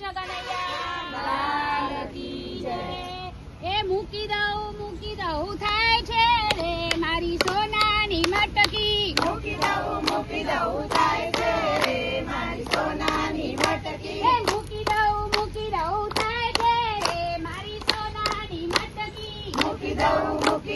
કૃષ્ણ કનૈયા લાલ કી જય। એ મૂકી દઉં થાય છે રે મારી સોનાની મટકી। મૂકી દઉં થાય છે રે મારી સોનાની મટકી। એ મૂકી દઉં થાય છે રે મારી સોનાની મટકી। મૂકી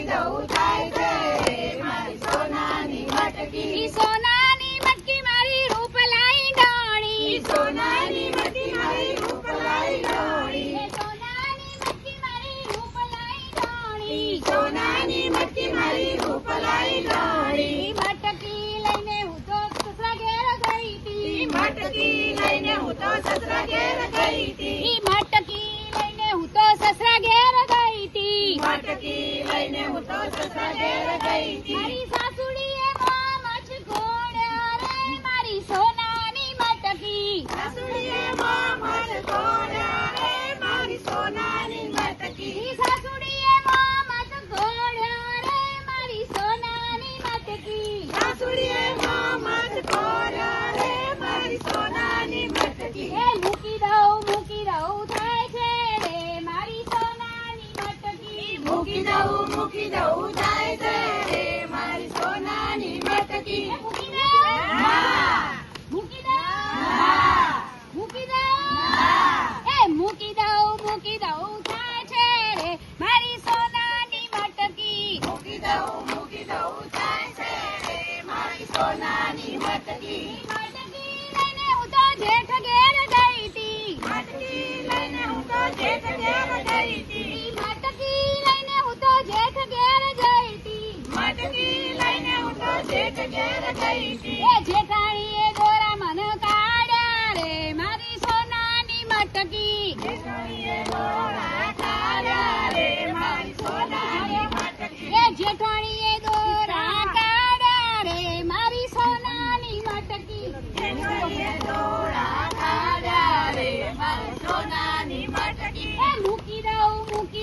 દઉં થાય છે રે મારી સોનાની મટકી। ઈ સોનાની મટકી મારી રૂપલાઈ ડાણી। સોનાની મટકી મારી રૂપલાઈ ડાણી। એ સોનાની મટકી મારી રૂપલાઈ ડાણી। સોનાની મટકી મારી રૂપલાઈ ડાણી। ઈ મટકી લઈને હું તો સસરા ઘેર ગઈ તી। ઈ મટકી લઈને હું તો સસરા ઘેર ગઈ તી। ઈ મટકી લઈને હું તો સસરા ઘેર ગઈ તી। મટકી લઈને હું તો સસરા ઘેર ગઈ તી। મારી સાસુડીએ મોં મચકોડ્યા રે મારી સોનાની મટકી। સાસુડીએ મોં મચકોડ્યા રે મારી સોનાની મટકી। ઈ સાસુડીએ મોં મચકોડ્યા રે મારી સોનાની મટકી। સાસુડીએ મોં મચકોડ્યા રે મારી સોનાની મટકી। એ મૂકી દઉં થાય છે રે મારી સોનાની મટકી। મૂકી દઉં થાય છે રે મારી સોનાની મટકી। મૂકી દઉં હા મૂકી દઉં હા મૂકી દઉં હા એ મૂકી દઉં થાય છે રે મારી સોનાની મટકી। મૂકી દઉં થાય છે રે મારી સોનાની મટકી। મટકી લઈને હું તો જેઠ ઘેર ગઈ તી। મટકી લઈને હું તો જેઠ ઘેર ગઈ તી। મટકી લઈને હું તો જેઠ ઘેર ગઈ તી। મટકી લઈને હું તો જેઠ ઘેર ગઈ તી। એ જેઠાણીએ દોરા મન કાઢ્યા રે મારી સોનાની મટકી। જેઠાણીએ દોરા કાઢ્યા રે મારી સોનાની મટકી। એ જેઠાણીએ દોરા કાઢ્યા રે મારી સોનાની મટકી। જેઠાણીએ દોરા કાઢ્યા રે મારી સોનાની મટકી। એ મૂકી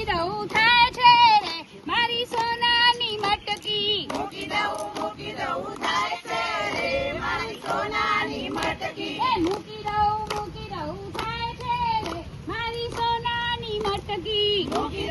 દઉં થાય છે રે મારી સોનાની મટકી। મૂકી દઉં થાય છે રે મારી સોનાની મટકી। એ મૂકી દઉં થાય છે રે મારી સોનાની મટકી। મૂકી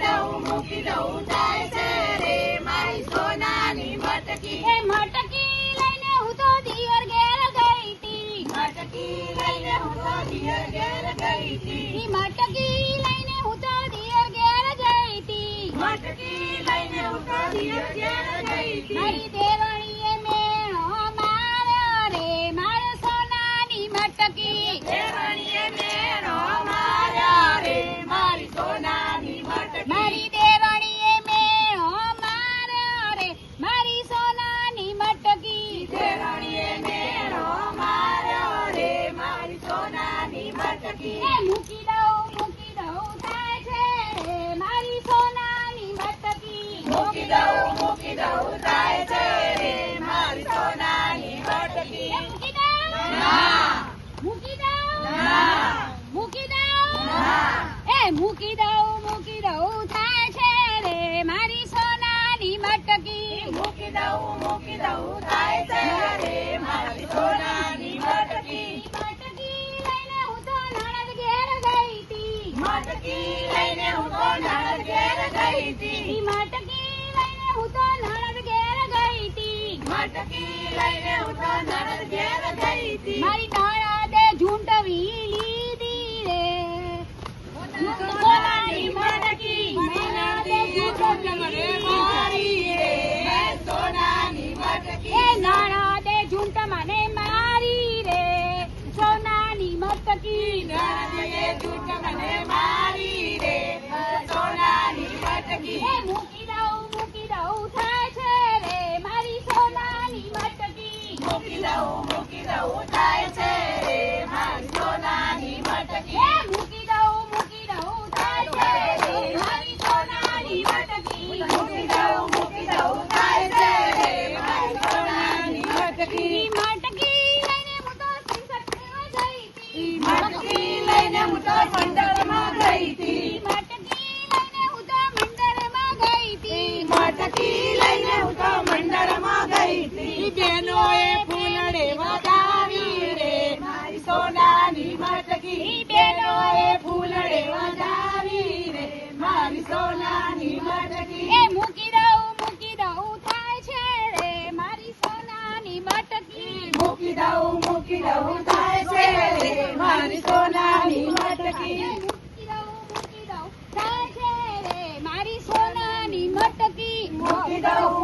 દઉં થાય છે રે મારી સોનાની મટકી। એ મટકી લઈને હું તો દિયર ઘેર ગઈ તી। મટકી લઈને હું તો દિયર ઘેર ગઈ તી। ઈ મટકી લઈને હું તો દિયર ઘેર ગઈ તી। મટકી લઈને હું તો દિયર ઘેર ગઈ તી। મારી દેવણીએ મેણો માર્યો રે મારી સોનાની મટકી। દેવણીએ મેરો માર્યા રે મારી સોનાની મટકી। મારી દેવણીએ મેણો માર્યો રે મારી સોનાની મટકી। દેવણીએ મેરો માર્યો રે મારી સોનાની મટકી। એ મૂકી દઉં થાય છે રે મારી સોનાની મટકી। મૂકી દઉં થાય છે રે મારી સોનાની મટકી। એ મૂકી દઉં ના મૂકી દઉં ના મૂકી દઉં ના એ મૂકી દઉં થાય છે રે મારી સોનાની મટકી। મૂકી દઉં થાય છે રે મારી સોનાની મટકી। મટકી લઈને હું તો નણંદ ઘેર ગઈ તી। મટકી લઈને હું તો નણંદ ઘેર ગઈ તી। ઈ મટકી લઈને હું તો નણંદ ઘેર ગઈ તી। મટકી લઈને હું તો નણંદ ઘેર ગઈ તી। મારી નણંદે ઝૂંટવી લીધી રે સોનાની મટકી। નણંદે ઝૂંટવી મારી રે સોનાની મટકી। એ નણંદે ઝૂંટ મને મારી રે સોનાની મટકી। નણંદે જૂઠ મને મારી રે સોનાની મટકી। એ મૂકી દઉં થાય છે રે મારી સોનાની મટકી। મૂકી દઉં થાય છે રે મારી સોનાની મટકી। એ મૂકી દઉં થાય છે રે મારી સોનાની મટકી। મૂકી દઉં થાય છે રે મારી સોનાની મટકી। ઈ મટકી લઈને હું તો સિંસઠ ગઈ તી। મટકી મારી સોનાની મટકી એ મૂકી દઉં થાય છે રે મારી સોનાની મટકી મૂકી દઉં થાય છે રે મારી સોનાની મટકી મૂકી દઉં થાય છે રે મારી સોનાની મટકી મૂકી દઉં